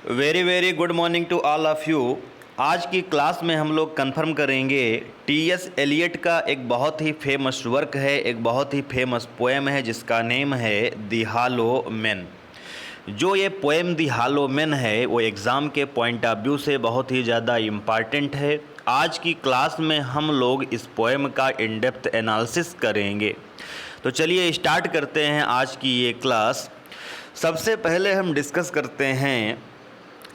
Very very good morning to all of you. आज की class में हम लोग कंफर्म करेंगे टी.एस. एलियट का एक बहुत ही फेमस वर्क है, एक बहुत ही फेमस पोएम है जिसका नेम है दी हॉलो मैन। जो ये पोएम दी हॉलो मैन है वो एग्ज़ाम के पॉइंट ऑफ व्यू से बहुत ही ज़्यादा इम्पॉर्टेंट है। आज की क्लास में हम लोग इस पोएम का इन डेप्थ एनालिसिस करेंगे। तो चलिए स्टार्ट करते हैं आज की ये क्लास। सबसे पहले हम डिस्कस करते हैं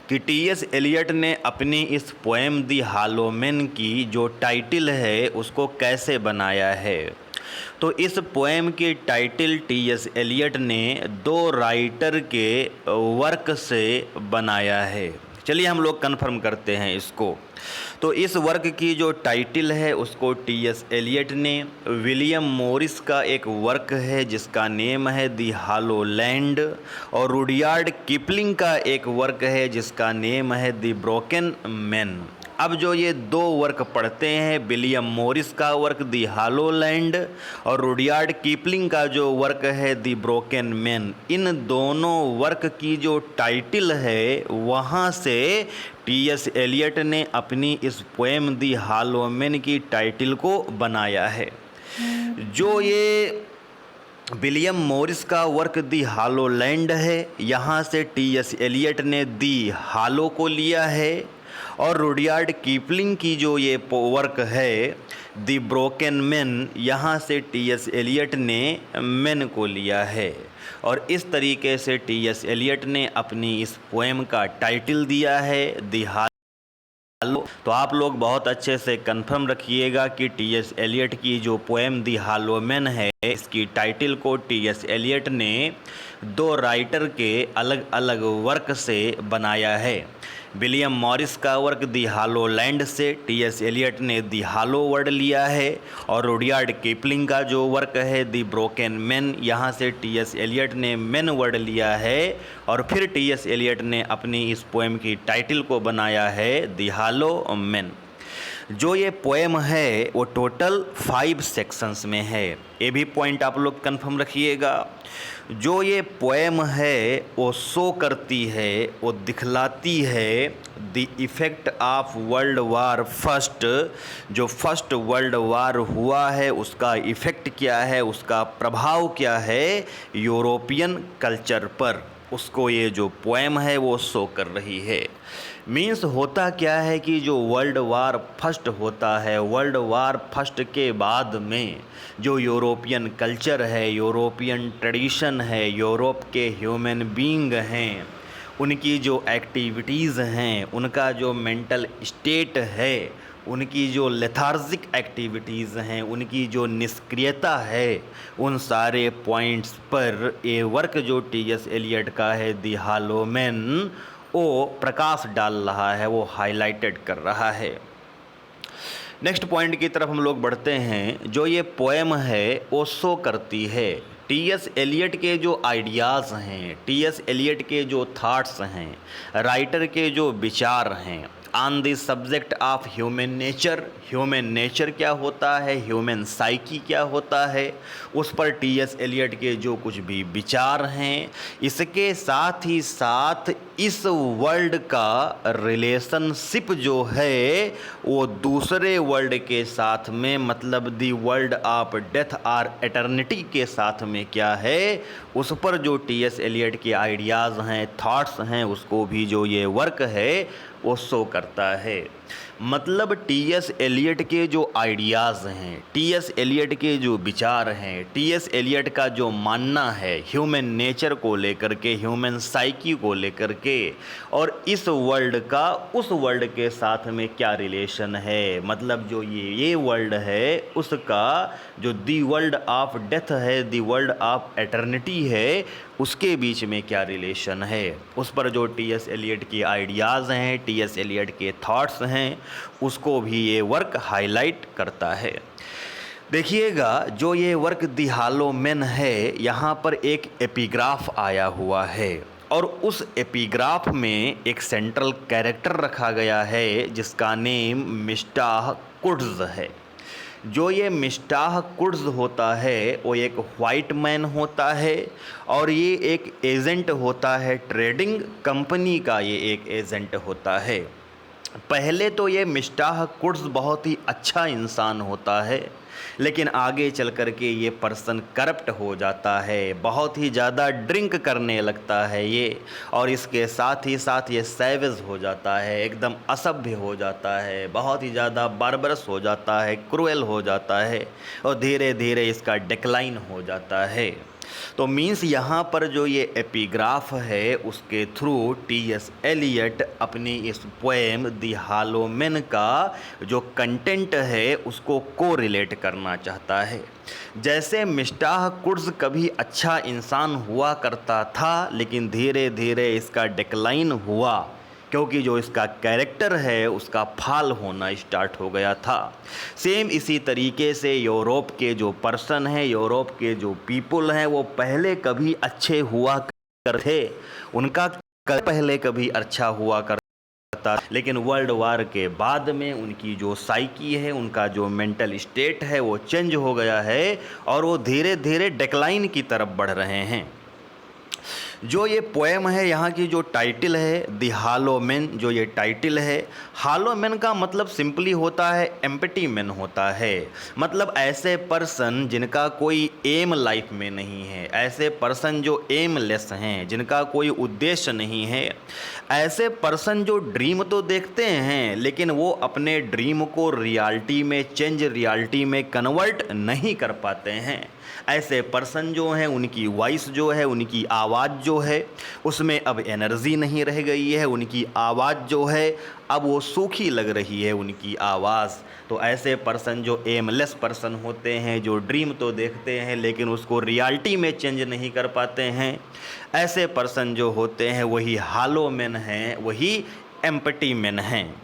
कि टी.एस. एलियट ने अपनी इस पोएम दी हॉलो मैन की जो टाइटल है उसको कैसे बनाया है। तो इस पोएम की टाइटल टी.एस. एलियट ने दो राइटर के वर्क से बनाया है। चलिए हम लोग कंफर्म करते हैं इसको। तो इस वर्क की जो टाइटल है उसको टी.एस. एलियट ने, विलियम मॉरिस का एक वर्क है जिसका नेम है दी हॉलो लैंड, और रुडयार्ड किपलिंग का एक वर्क है जिसका नेम है दी ब्रोकन मैन। अब जो ये दो वर्क पढ़ते हैं, विलियम मॉरिस का वर्क दी हॉलो लैंड और रुडयार्ड किपलिंग का जो वर्क है दी ब्रोकन मैन, इन दोनों वर्क की जो टाइटल है वहाँ से टी.एस. एलियट ने अपनी इस पोएम दी हॉलो मैन की टाइटल को बनाया है। जो ये विलियम मॉरिस का वर्क दी हॉलो लैंड है, यहाँ से टी.एस. एलियट ने दी हॉलो को लिया है, और रुडयार्ड किपलिंग की जो ये वर्क है दी ब्रोकन मैन, यहाँ से टी.एस. एलियट ने मैन को लिया है। और इस तरीके से टी.एस. एलियट ने अपनी इस पोएम का टाइटल दिया है दी हॉलो। तो आप लोग बहुत अच्छे से कंफर्म रखिएगा कि टी.एस. एलियट की जो पोएम दी हॉलो मैन है, इसकी टाइटल को टी.एस. एलियट ने दो राइटर के अलग अलग वर्क से बनाया है। विलियम मॉरिस का वर्क दी हॉलो लैंड से टी.एस. एलियट ने दी हॉलो वर्ड लिया है, और रुडयार्ड किपलिंग का जो वर्क है दी ब्रोकन मैन, यहाँ से टी.एस. एलियट ने मैन वर्ड लिया है, और फिर टी.एस. एलियट ने अपनी इस पोएम की टाइटल को बनाया है दी हॉलो मैन। जो ये पोएम है वो टोटल 5 सेक्शंस में है, ये भी पॉइंट आप लोग कंफर्म रखिएगा। जो ये पोएम है वो शो करती है, वो दिखलाती है the effect of world war first. जो फर्स्ट वर्ल्ड वार हुआ है उसका इफ़ेक्ट क्या है, उसका प्रभाव क्या है यूरोपियन कल्चर पर, उसको ये जो पोएम है वो शो कर रही है। मीन्स होता क्या है कि जो वर्ल्ड वार फर्स्ट होता है, वर्ल्ड वार फर्स्ट के बाद में जो यूरोपियन कल्चर है, यूरोपियन ट्रेडिशन है, यूरोप के ह्यूमन बीइंग हैं, उनकी जो एक्टिविटीज़ हैं, उनका जो मेंटल स्टेट है, उनकी जो लेथार्जिक एक्टिविटीज़ हैं, उनकी जो निष्क्रियता है, उन सारे पॉइंट्स पर ये वर्क जो टी.एस. एलियट का है दी हॉलो मैन वो प्रकाश डाल रहा है, वो हाईलाइटेड कर रहा है। नेक्स्ट पॉइंट की तरफ हम लोग बढ़ते हैं। जो ये पोएम है वो शो करती है टी.एस. एलियट के जो आइडियाज़ हैं, टी.एस. एलियट के जो थॉट्स हैं, राइटर के जो विचार हैं on the subject of human nature. Human nature क्या होता है, ह्यूमन साइकी क्या होता है, उस पर टी.एस. एलियट के जो कुछ भी विचार हैं, इसके साथ ही साथ इस वर्ल्ड का रिलेशनशिप जो है वो दूसरे वर्ल्ड के साथ में, मतलब दी वर्ल्ड ऑफ डेथ और एटर्निटी के साथ में क्या है, उस पर जो टी.एस. एलियट के आइडियाज़ हैं, थॉट्स हैं, उसको भी जो ये वर्क है वो शो करता है। मतलब टी.एस. एलियट के जो आइडियाज़ हैं, टी.एस. एलियट के जो विचार हैं, टी.एस. एलियट का जो मानना है ह्यूमन नेचर को लेकर के, ह्यूमन साइकी को लेकर के, और इस वर्ल्ड का उस वर्ल्ड के साथ में क्या रिलेशन है, मतलब जो ये वर्ल्ड है उसका जो दी वर्ल्ड ऑफ डेथ है, दी वर्ल्ड ऑफ एटर्निटी है, उसके बीच में क्या रिलेशन है, उस पर जो टी.एस. एलियट की आइडियाज़ हैं, टी.एस. एलियट के थॉट्स हैं, उसको भी ये वर्क हाईलाइट करता है। देखिएगा जो ये वर्क दी हॉलो मैन है, यहाँ पर एक एपिग्राफ आया हुआ है, और उस एपिग्राफ में एक सेंट्रल कैरेक्टर रखा गया है जिसका नेम मिस्टर कुड्स है। जो ये मिस्टाह कुड्स होता है वो एक वाइट मैन होता है और ये एक एजेंट होता है, ट्रेडिंग कंपनी का ये एक एजेंट होता है। पहले तो ये मिस्टाह कुड्स बहुत ही अच्छा इंसान होता है, लेकिन आगे चल कर के ये पर्सन करप्ट हो जाता है, बहुत ही ज़्यादा ड्रिंक करने लगता है ये, और इसके साथ ही साथ ये सैवेज हो जाता है, एकदम असभ्य हो जाता है, बहुत ही ज़्यादा बार्बरस हो जाता है, क्रूएल हो जाता है और धीरे धीरे इसका डिक्लाइन हो जाता है। तो मीन्स यहाँ पर जो ये एपिग्राफ है उसके थ्रू टी.एस. एलियट अपनी इस पोएम द हॉलो मैन का जो कंटेंट है उसको को रिलेट करना चाहता है। जैसे मिस्टाह कुड्स कभी अच्छा इंसान हुआ करता था, लेकिन धीरे धीरे इसका डिक्लाइन हुआ क्योंकि जो इसका कैरेक्टर है उसका फाल होना स्टार्ट हो गया था। सेम इसी तरीके से यूरोप के जो पर्सन हैं, यूरोप के जो पीपल हैं, वो पहले कभी अच्छे हुआ करते, उनका पहले कभी अच्छा हुआ करता, लेकिन वर्ल्ड वार के बाद में उनकी जो साइकी है, उनका जो मेंटल स्टेट है वो चेंज हो गया है और वो धीरे धीरे डिक्लाइन की तरफ बढ़ रहे हैं। जो ये पोएम है, यहाँ की जो टाइटल है द हॉलो मैन, जो ये टाइटल है, हॉलो मैन का मतलब सिंपली होता है एम्प्टी मैन होता है, मतलब ऐसे पर्सन जिनका कोई एम लाइफ में नहीं है, ऐसे पर्सन जो एमलेस हैं, जिनका कोई उद्देश्य नहीं है, ऐसे पर्सन जो ड्रीम तो देखते हैं लेकिन वो अपने ड्रीम को रियलिटी में चेंज, रियलिटी में कन्वर्ट नहीं कर पाते हैं। ऐसे पर्सन जो हैं उनकी वॉइस जो है, उनकी आवाज़ जो है उसमें अब एनर्जी नहीं रह गई है, उनकी आवाज़ जो है अब वो सूखी लग रही है उनकी आवाज़। तो ऐसे पर्सन जो एमलेस पर्सन होते हैं, जो ड्रीम तो देखते हैं लेकिन उसको रियलिटी में चेंज नहीं कर पाते हैं, ऐसे पर्सन जो होते हैं वही हॉलो मैन हैं, वही एम्प्टी मैन हैं।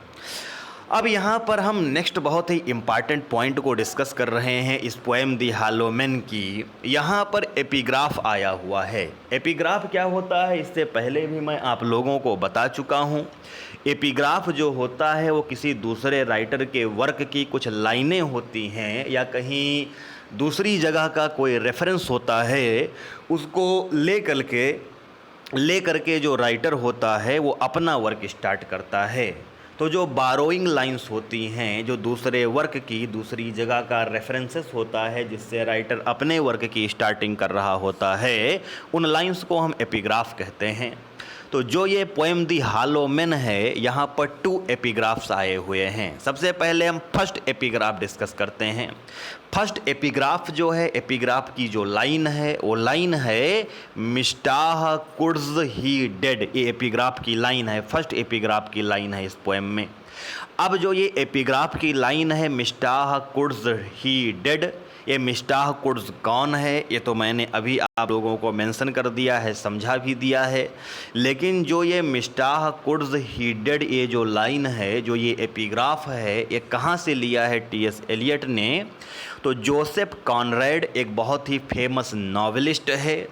अब यहाँ पर हम नेक्स्ट बहुत ही इम्पॉर्टेंट पॉइंट को डिस्कस कर रहे हैं इस पोएम द हॉलो मैन की। यहाँ पर एपिग्राफ आया हुआ है। एपिग्राफ क्या होता है इससे पहले भी मैं आप लोगों को बता चुका हूँ। एपिग्राफ जो होता है वो किसी दूसरे राइटर के वर्क की कुछ लाइनें होती हैं या कहीं दूसरी जगह का कोई रेफरेंस होता है, उसको ले करके जो राइटर होता है वो अपना वर्क स्टार्ट करता है। तो जो बारोइंग लाइंस होती हैं, जो दूसरे वर्क की दूसरी जगह का रेफरेंसेस होता है जिससे राइटर अपने वर्क की स्टार्टिंग कर रहा होता है, उन लाइंस को हम एपिग्राफ कहते हैं। तो जो ये पोएम द हॉलो मैन है, यहाँ पर 2 एपिग्राफ्स आए हुए हैं। सबसे पहले हम फर्स्ट एपिग्राफ डिस्कस करते हैं। फर्स्ट एपिग्राफ जो है, एपिग्राफ की जो लाइन है वो लाइन है मिस्टाह कुड्स ही डेड। ये एपिग्राफ की लाइन है, फर्स्ट एपिग्राफ की लाइन है इस पोएम में। अब जो ये एपिग्राफ की लाइन है मिस्टाह कुड्स ही डेड, ये मिस्टाह कुड्स कौन है ये तो मैंने अभी आप लोगों को मेंशन कर दिया है, समझा भी दिया है। लेकिन जो ये मिस्टाह कुड्स ही डेड ये जो लाइन है, जो ये एपिग्राफ है, ये कहाँ से लिया है टी.एस. एलियट ने? तो जोसेफ कॉनरेड एक बहुत ही फेमस नॉवेलिस्ट है,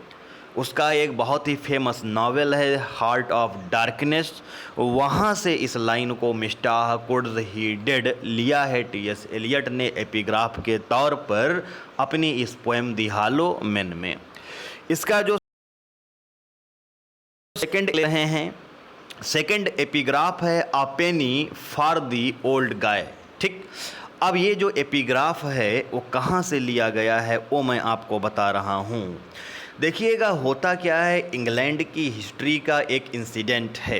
उसका एक बहुत ही फेमस नावल है हार्ट ऑफ डार्कनेस, वहाँ से इस लाइन को मिस्टाह कुड्स ही डेड लिया है टी.एस. एलियट ने एपिग्राफ के तौर पर अपनी इस पोएम द हॉलो मैन में। इसका जो सेकंड ले रहे हैं, सेकंड एपिग्राफ है a penny for the old guy. ठीक, अब ये जो एपिग्राफ है वो कहाँ से लिया गया है वो मैं आपको बता रहा हूँ। देखिएगा होता क्या है, इंग्लैंड की हिस्ट्री का एक इंसिडेंट है।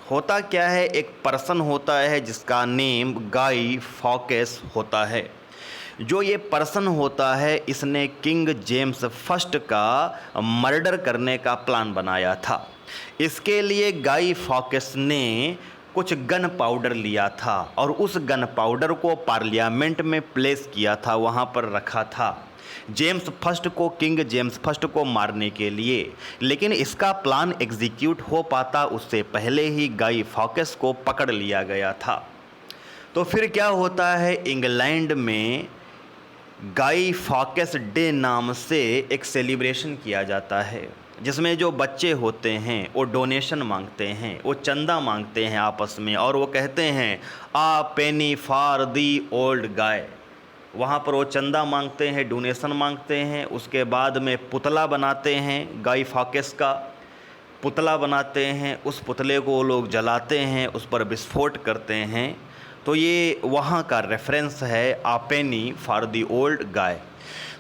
होता क्या है, एक पर्सन होता है जिसका नेम गाई फॉकेस होता है। जो ये पर्सन होता है इसने किंग जेम्स फर्स्ट का मर्डर करने का प्लान बनाया था। इसके लिए गाई फॉकेस ने कुछ गन पाउडर लिया था और उस गन पाउडर को पार्लियामेंट में प्लेस किया था, वहाँ पर रखा था जेम्स फर्स्ट को, किंग जेम्स फर्स्ट को मारने के लिए। लेकिन इसका प्लान एग्जीक्यूट हो पाता उससे पहले ही गाई फॉकेस को पकड़ लिया गया था। तो फिर क्या होता है, इंग्लैंड में गाई फॉकेस डे नाम से एक सेलिब्रेशन किया जाता है जिसमें जो बच्चे होते हैं वो डोनेशन मांगते हैं, वो चंदा मांगते हैं आपस में और वो कहते हैं आ penny for the old guy. वहाँ पर वो चंदा मांगते हैं, डोनेशन मांगते हैं। उसके बाद में पुतला बनाते हैं, गाई फॉकस का पुतला बनाते हैं। उस पुतले को वो लोग जलाते हैं, उस पर विस्फोट करते हैं। तो ये वहाँ का रेफरेंस है a penny for the old guy.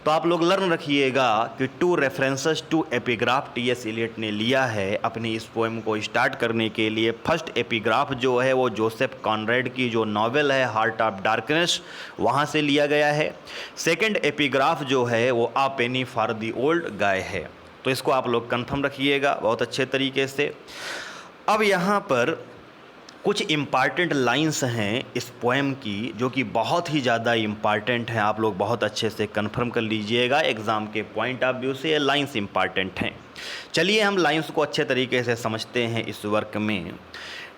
तो आप लोग लर्न रखिएगा कि 2 references to epigraph T S. Eliot ने लिया है अपनी इस पोएम को स्टार्ट करने के लिए। फर्स्ट एपिग्राफ जो है वो जोसेफ कॉनरेड की जो नॉवेल है हार्ट ऑफ डार्कनेस, वहाँ से लिया गया है। सेकंड एपिग्राफ जो है वो a penny for the old guy है। तो इसको आप लोग कंफर्म रखिएगा बहुत अच्छे तरीके से। अब यहाँ पर कुछ इम्पॉर्टेंट लाइंस हैं इस पोएम की जो कि बहुत ही ज़्यादा इम्पॉर्टेंट हैं। आप लोग बहुत अच्छे से कंफर्म कर लीजिएगा, एग्ज़ाम के पॉइंट ऑफ व्यू से ये लाइंस इम्पॉर्टेंट हैं। चलिए हम लाइंस को अच्छे तरीके से समझते हैं इस वर्क में।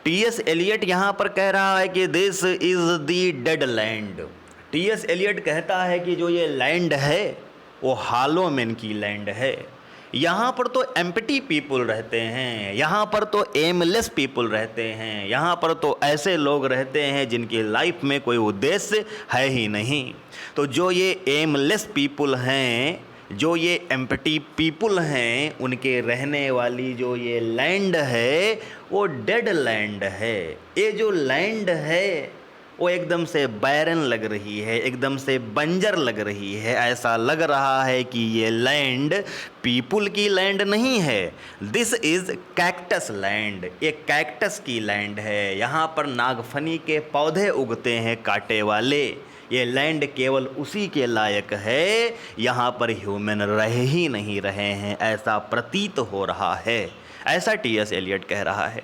टी.एस. एलियट यहाँ पर कह रहा है कि this is the dead land. T S. Eliot कहता है कि जो ये लैंड है वो हॉलो मैन की लैंड है। यहाँ पर तो एम्प्टी पीपल रहते हैं, यहाँ पर तो एमलेस पीपल रहते हैं, यहाँ पर तो ऐसे लोग रहते हैं जिनकी लाइफ में कोई उद्देश्य है ही नहीं। तो जो ये एमलेस पीपल हैं, जो ये एम्प्टी पीपल हैं, उनके रहने वाली जो ये लैंड है वो डेड लैंड है। ये जो लैंड है वो एकदम से बैरन लग रही है, एकदम से बंजर लग रही है। ऐसा लग रहा है कि ये लैंड पीपुल की लैंड नहीं है। दिस इज़ कैक्टस लैंड, ये कैक्टस की लैंड है। यहाँ पर नागफनी के पौधे उगते हैं कांटे वाले। ये लैंड केवल उसी के लायक है, यहाँ पर ह्यूमन रह ही नहीं रहे हैं, ऐसा प्रतीत हो रहा है। ऐसा टी.एस. एलियट कह रहा है।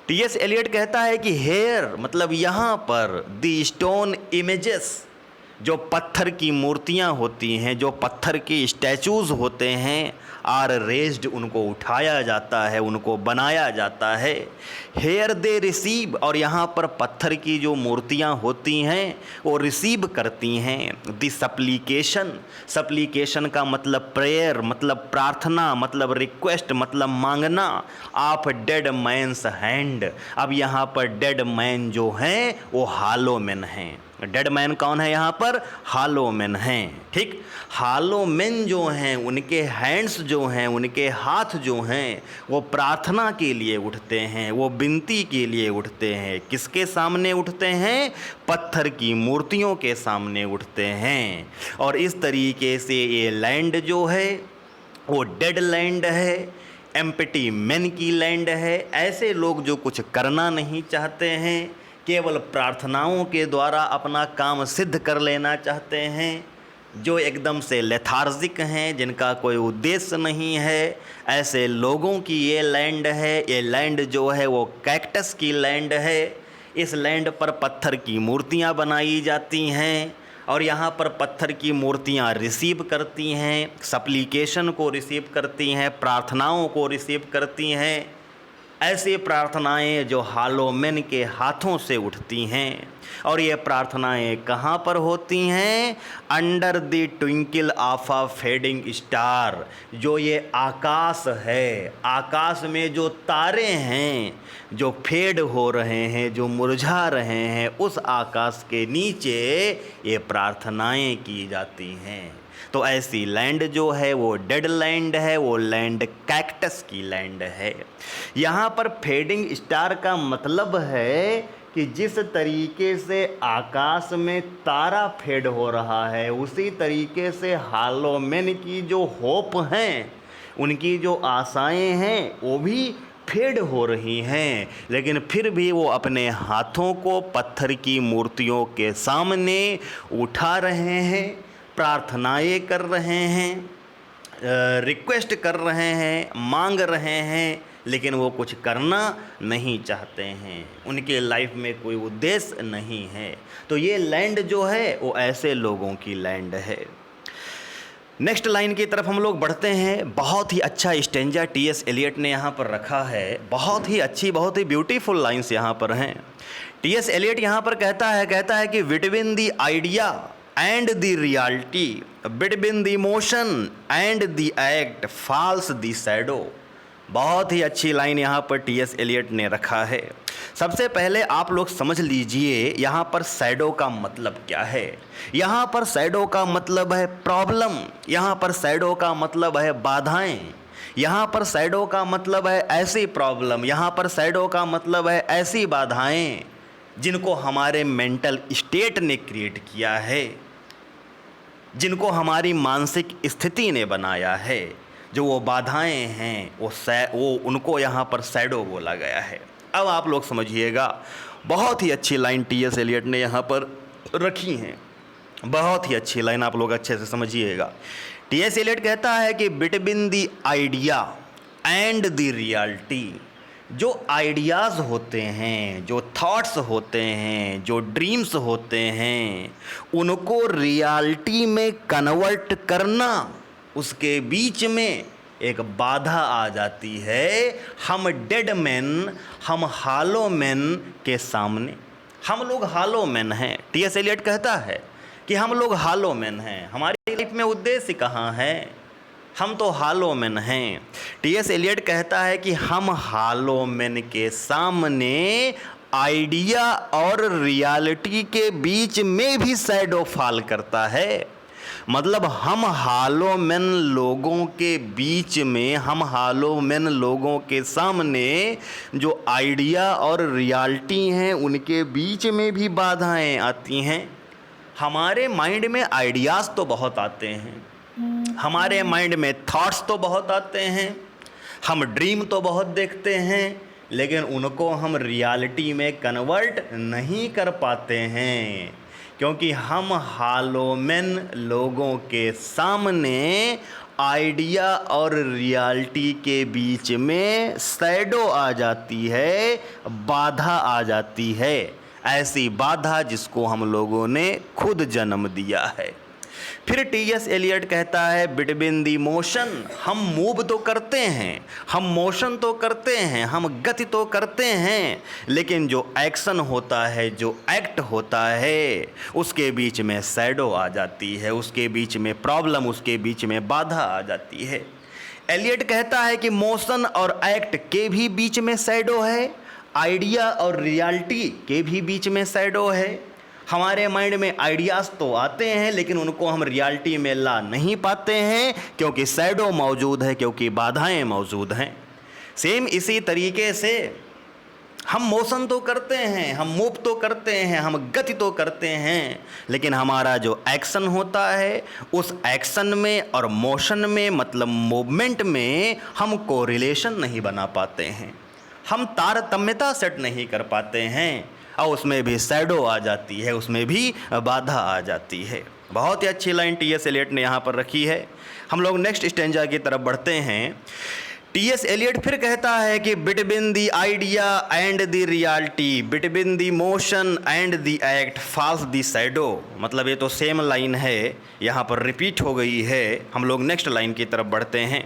टी.एस. एलियट कहता है कि हेयर मतलब यहाँ पर द स्टोन इमेजेस, जो पत्थर की मूर्तियाँ होती हैं, जो पत्थर की स्टैचूज़ होते हैं, आर रेज्ड, उनको उठाया जाता है, उनको बनाया जाता है। हेयर दे रिसीव, और यहाँ पर पत्थर की जो मूर्तियाँ होती हैं वो रिसीव करती हैं द सप्लीकेशन। सप्लीकेशन का मतलब प्रेयर, मतलब प्रार्थना, मतलब रिक्वेस्ट, मतलब मांगना ऑफ डेड मैन्स हैंड। अब यहाँ पर डेड मैन जो हैं वो हॉलो मैन हैं। डेड मैन कौन है यहाँ पर? हॉलो मैन हैं। ठीक, हॉलो मैन जो हैं उनके हैंड्स जो हैं, उनके हाथ जो हैं वो प्रार्थना के लिए उठते हैं, वो विनती के लिए उठते हैं। किसके सामने उठते हैं? पत्थर की मूर्तियों के सामने उठते हैं। और इस तरीके से ये लैंड जो है वो डेड लैंड है, एम्प्टी मैन की लैंड है। ऐसे लोग जो कुछ करना नहीं चाहते हैं, केवल प्रार्थनाओं के द्वारा अपना काम सिद्ध कर लेना चाहते हैं, जो एकदम से लेथार्जिक हैं, जिनका कोई उद्देश्य नहीं है, ऐसे लोगों की ये लैंड है। ये लैंड जो है वो कैक्टस की लैंड है। इस लैंड पर पत्थर की मूर्तियाँ बनाई जाती हैं और यहाँ पर पत्थर की मूर्तियाँ रिसीव करती हैं, सप्लीकेशन को रिसीव करती हैं, प्रार्थनाओं को रिसीव करती हैं। ऐसी प्रार्थनाएं जो हॉलो मैन के हाथों से उठती हैं। और ये प्रार्थनाएं कहाँ पर होती हैं? Under the twinkle of a fading star. जो ये आकाश है, आकाश में जो तारे हैं जो फेड हो रहे हैं, जो मुरझा रहे हैं, उस आकाश के नीचे ये प्रार्थनाएं की जाती हैं। तो ऐसी लैंड जो है वो डेड लैंड है, वो लैंड कैक्टस की लैंड है। यहाँ पर फेडिंग स्टार का मतलब है कि जिस तरीके से आकाश में तारा फेड हो रहा है, उसी तरीके से हॉलो मैन की जो होप हैं, उनकी जो आशाएं हैं, वो भी फेड हो रही हैं। लेकिन फिर भी वो अपने हाथों को पत्थर की मूर्तियों के सामने उठा रहे हैं, प्रार्थनाएं कर रहे हैं, रिक्वेस्ट कर रहे हैं, मांग रहे हैं, लेकिन वो कुछ करना नहीं चाहते हैं। उनके लाइफ में कोई उद्देश्य नहीं है। तो ये लैंड जो है वो ऐसे लोगों की लैंड है। नेक्स्ट लाइन की तरफ हम लोग बढ़ते हैं। बहुत ही अच्छा स्टेंजा टी.एस. एलियट ने यहाँ पर रखा है। बहुत ही अच्छी, बहुत ही ब्यूटीफुल लाइन्स यहाँ पर हैं। टी.एस. एलियट यहाँ पर कहता है कि between the idea and the reality, between the emotion and the act falls the shadow। बहुत ही अच्छी लाइन यहाँ पर टी.एस. एलियट ने रखा है। सबसे पहले आप लोग समझ लीजिए यहाँ पर शैडो का मतलब क्या है। यहाँ पर शैडो का मतलब है प्रॉब्लम, यहाँ पर शैडो का मतलब है बाधाएं, यहाँ पर शैडो का मतलब है ऐसी प्रॉब्लम, यहाँ पर शैडो का मतलब है ऐसी बाधाएं जिनको हमारे मेंटल स्टेट ने क्रिएट किया है, जिनको हमारी मानसिक स्थिति ने बनाया है। जो वो बाधाएं हैं वो उनको यहाँ पर शैडो बोला गया है। अब आप लोग समझिएगा, बहुत ही अच्छी लाइन टी.एस. एलियट ने यहाँ पर रखी हैं, बहुत ही अच्छी लाइन, आप लोग अच्छे से समझिएगा। टी.एस. एलियट कहता है कि between the idea and the reality, जो आइडियाज़ होते हैं, जो थॉट्स होते हैं, जो ड्रीम्स होते हैं, उनको रियलिटी में कन्वर्ट करना, उसके बीच में एक बाधा आ जाती है। हम डेड मैन, हम हालो मैन के सामने, हम लोग हालो मैन हैं। टी.एस. एलियट कहता है कि हम लोग हालो मैन हैं, हमारी लाइफ में उद्देश्य कहाँ है, हम तो हालो मैन हैं। टी.एस. एलियट कहता है कि हम हालो मैन के सामने आइडिया और रियलिटी के बीच में भी शैडो फॉल करता है। मतलब हम हालो मैन लोगों के बीच में, हम हालो मैन लोगों के सामने जो आइडिया और रियलिटी हैं उनके बीच में भी बाधाएं आती हैं। हमारे माइंड में आइडियाज़ तो बहुत आते हैं, हमारे माइंड में थॉट्स तो बहुत आते हैं, हम ड्रीम तो बहुत देखते हैं, लेकिन उनको हम रियलिटी में कन्वर्ट नहीं कर पाते हैं, क्योंकि हम हालो मैन लोगों के सामने आइडिया और रियलिटी के बीच में शैडो आ जाती है, बाधा आ जाती है। ऐसी बाधा जिसको हम लोगों ने खुद जन्म दिया है। फिर टी.एस. एलियट कहता है बिटवीन दी मोशन, हम मूव तो करते हैं, हम मोशन तो करते हैं, हम गति तो करते हैं, लेकिन जो एक्शन होता है, जो एक्ट होता है, उसके बीच में शैडो आ जाती है, उसके बीच में प्रॉब्लम, उसके बीच में बाधा आ जाती है। एलियट कहता है कि मोशन और एक्ट के भी बीच में शैडो है, आइडिया और रियलिटी के भी बीच में शैडो है। हमारे माइंड में आइडियाज़ तो आते हैं, लेकिन उनको हम रियलिटी में ला नहीं पाते हैं, क्योंकि शैडो मौजूद है, क्योंकि बाधाएं मौजूद हैं। सेम इसी तरीके से हम मोशन तो करते हैं, हम मूव तो करते हैं, हम गति तो करते हैं, लेकिन हमारा जो एक्शन होता है, उस एक्शन में और मोशन में, मतलब मूवमेंट में, हम कोरिलेशन नहीं बना पाते हैं, हम तारतम्यता सेट नहीं कर पाते हैं, और उसमें भी शैडो आ जाती है, उसमें भी बाधा आ जाती है। बहुत ही अच्छी लाइन टी.एस. एलियट ने यहाँ पर रखी है। हम लोग नेक्स्ट स्टेंजा की तरफ बढ़ते हैं। टी.एस. एलियट फिर कहता है कि between the idea and the reality, between the motion and the act falls the shadow. मतलब ये तो सेम लाइन है, यहाँ पर रिपीट हो गई है। हम लोग नेक्स्ट लाइन की तरफ बढ़ते हैं।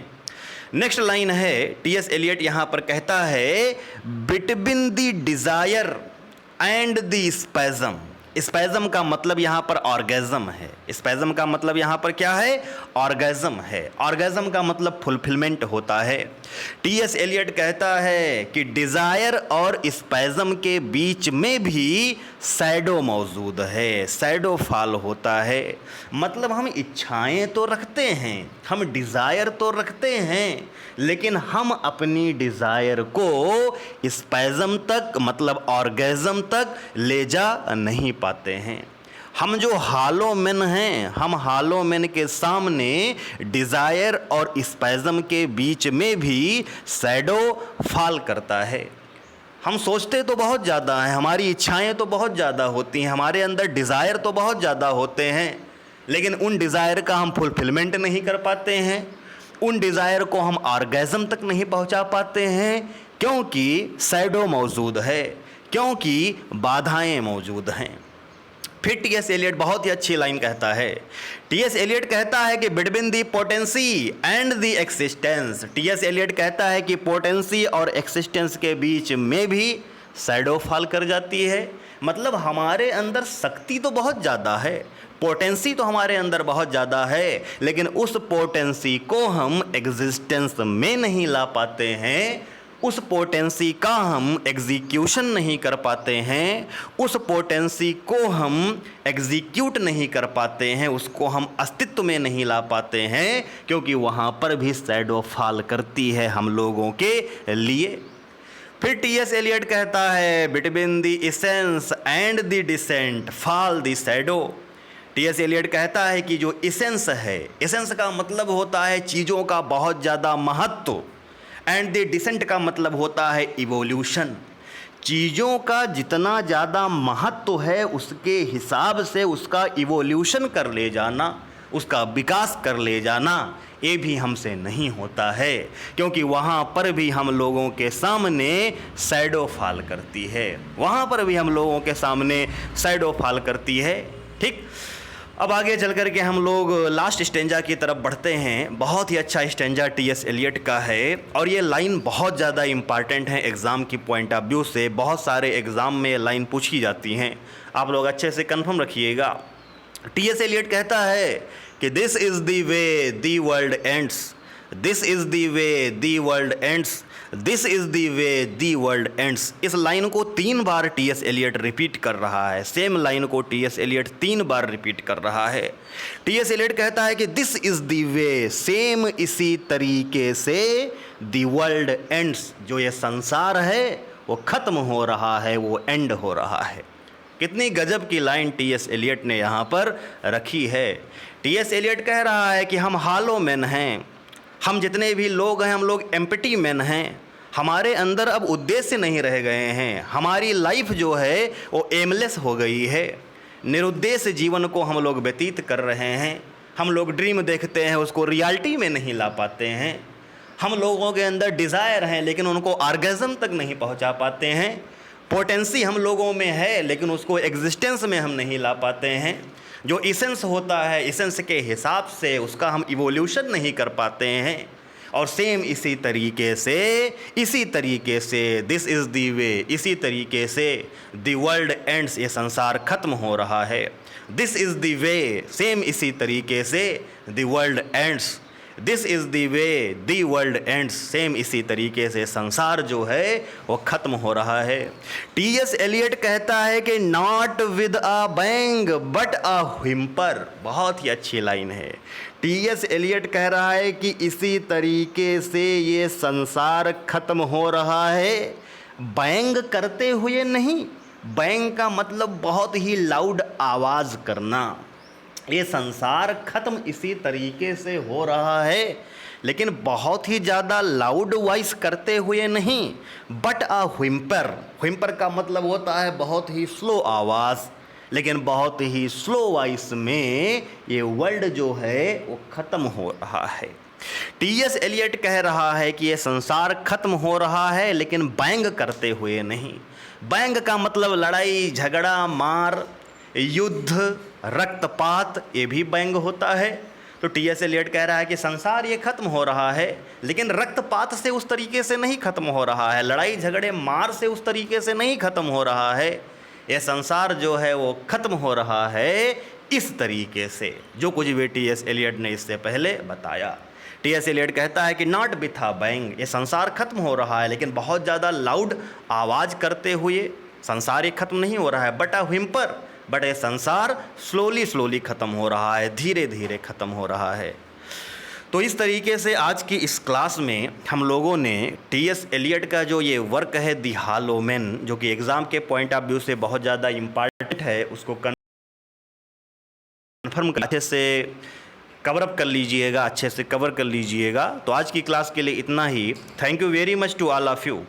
नेक्स्ट लाइन है, टी.एस. एलियट यहाँ पर कहता है between the desire and the spasm. Spasm का मतलब यहाँ पर ऑर्गेज़म है। स्पैज़म का मतलब यहाँ पर क्या है? ऑर्गेज़म है। ऑर्गेज़म का मतलब फुलफिलमेंट होता है। टी.एस. एलियट कहता है कि डिज़ायर और स्पैज़म के बीच में भी शैडो मौजूद है, शैडो फॉल होता है। मतलब हम इच्छाएं तो रखते हैं, हम डिज़ायर तो रखते हैं, लेकिन हम अपनी डिज़ायर को स्पैज़म तक, मतलब ऑर्गेज़म तक ले जा नहीं पाते हैं। हम जो हालो मैन हैं, हम हालो मैन के सामने डिज़ायर और स्पैज़म के बीच में भी शैडो फॉल करता है। हम सोचते तो बहुत ज़्यादा हैं, हमारी इच्छाएं तो बहुत ज़्यादा होती हैं, हमारे अंदर डिज़ायर तो बहुत ज़्यादा होते हैं, लेकिन उन डिज़ायर का हम फुलफिलमेंट नहीं कर पाते हैं, उन डिज़ायर को हम ऑर्गेज़म तक नहीं पहुंचा पाते हैं, क्योंकि शैडो मौजूद है, क्योंकि बाधाएं मौजूद हैं। फिर टी.एस. एलियट बहुत ही अच्छी लाइन कहता है। टी.एस. एलियट कहता है कि between the potency and the existence. T S. Eliot कहता है कि पोटेंसी और एक्सिस्टेंस के बीच में भी शैडो फॉल कर जाती है। मतलब हमारे अंदर शक्ति तो बहुत ज़्यादा है, पोटेंसी तो हमारे अंदर बहुत ज़्यादा है, लेकिन उस पोटेंसी को हम एग्जिस्टेंस में नहीं ला पाते हैं, उस पोटेंसी का हम एग्जीक्यूशन नहीं कर पाते हैं, उस पोटेंसी को हम एग्जीक्यूट नहीं कर पाते हैं, उसको हम अस्तित्व में नहीं ला पाते हैं, क्योंकि वहाँ पर भी शैडो फॉल करती है हम लोगों के लिए। फिर टी.एस. एलियट कहता है between the essence and the descent fall the shadow. T S. Eliot कहता है कि जो इसेंस है, इसेंस का मतलब होता है चीज़ों का बहुत ज़्यादा महत्व, एंड द डिसेंट का मतलब होता है इवोल्यूशन। चीज़ों का जितना ज़्यादा महत्व है उसके हिसाब से उसका इवोल्यूशन कर ले जाना, उसका विकास कर ले जाना, ये भी हमसे नहीं होता है, क्योंकि वहाँ पर भी हम लोगों के सामने शैडो फॉल करती है, वहाँ पर भी हम लोगों के सामने शैडो फॉल करती है। ठीक, अब आगे चल कर के हम लोग लास्ट स्टेंजा की तरफ बढ़ते हैं। बहुत ही अच्छा स्टेंजा टी.एस. एलियट का है, और ये लाइन बहुत ज़्यादा इम्पॉर्टेंट है एग्ज़ाम की पॉइंट ऑफ व्यू से। बहुत सारे एग्ज़ाम में लाइन पूछी जाती हैं, आप लोग अच्छे से कंफर्म रखिएगा। टी.एस. एलियट कहता है कि this is the way the world ends, this is the way the world ends, this is the way the world ends. इस लाइन को 3 बार टी.एस. एलियट रिपीट कर रहा है। सेम लाइन को टी.एस. एलियट 3 बार repeat कर रहा है। टी.एस. एलियट कहता है कि this is the way, same इसी तरीके से दी वर्ल्ड एंड्स, जो ये संसार है वो ख़त्म हो रहा है, वो एंड हो रहा है। कितनी गजब की लाइन टी.एस. एलियट ने यहाँ पर रखी है। टी.एस. एलियट कह रहा है कि हम हॉलो मैन हैं, हम जितने भी लोग हैं हम लोग एम्प्टी मैन हैं, हमारे अंदर अब उद्देश्य नहीं रह गए हैं, हमारी लाइफ जो है वो एमलेस हो गई है, निरुद्देश्य जीवन को हम लोग व्यतीत कर रहे हैं। हम लोग ड्रीम देखते हैं, उसको रियलिटी में नहीं ला पाते हैं। हम लोगों के अंदर डिज़ायर हैं लेकिन उनको ऑर्गेज़म तक नहीं पहुंचा पाते हैं। पोटेंसी हम लोगों में है लेकिन उसको एग्जिस्टेंस में हम नहीं ला पाते हैं। जो इसेंस होता है, इसेंस के हिसाब से उसका हम इवोल्यूशन नहीं कर पाते हैं। और सेम इसी तरीके से दिस इज़ दी वे, इसी तरीके से दी वर्ल्ड एंड्स, ये संसार ख़त्म हो रहा है। This is the way, same इसी तरीके से the world ends, this is the way the world ends, same इसी तरीके से संसार जो है वो ख़त्म हो रहा है। टी.एस. एलियट कहता है कि not with a bang but a Whymper. बहुत ही अच्छी लाइन है। टी.एस. एलियट कह रहा है कि इसी तरीके से ये संसार ख़त्म हो रहा है, बैंग करते हुए नहीं। बैंग का मतलब बहुत ही लाउड आवाज़ करना। ये संसार ख़त्म इसी तरीके से हो रहा है, लेकिन बहुत ही ज़्यादा लाउड वॉइस करते हुए नहीं, बट अ व्हिम्पर। व्हिम्पर का मतलब होता है बहुत ही स्लो आवाज़, लेकिन बहुत ही स्लो वॉइस में ये वर्ल्ड जो है वो ख़त्म हो रहा है। टी.एस. एलियट कह रहा है कि ये संसार ख़त्म हो रहा है लेकिन बैंग करते हुए नहीं। बैंग का मतलब लड़ाई झगड़ा, मार, युद्ध, रक्तपात, ये भी बैंग होता है। तो टी.एस. एलियट कह रहा है कि संसार ये ख़त्म हो रहा है लेकिन रक्तपात से उस तरीके से नहीं ख़त्म हो रहा है, लड़ाई झगड़े मार से उस तरीके से नहीं ख़त्म हो रहा है। ये संसार जो है वो ख़त्म हो रहा है इस तरीके से, जो कुछ भी टी.एस. एलियट ने इससे पहले बताया। टी.एस. एलियट कहता है कि नॉट विथ अ बैंग, ये संसार ख़त्म हो रहा है लेकिन बहुत ज़्यादा लाउड आवाज़ करते हुए संसार ये ख़त्म नहीं हो रहा है, बट अ व्हिम्पर, बट ये संसार स्लोली ख़त्म हो रहा है, धीरे धीरे ख़त्म हो रहा है। तो इस तरीके से आज की इस क्लास में हम लोगों ने टी.एस. एलियट का जो ये वर्क है दी हॉलो मैन, जो कि एग्ज़ाम के पॉइंट ऑफ व्यू से बहुत ज़्यादा इम्पॉर्टेंट है, उसको कन्फर्म अच्छे से कवर अप कर लीजिएगा, अच्छे से कवर कर लीजिएगा। तो आज की क्लास के लिए इतना ही। Thank you very much to all of you.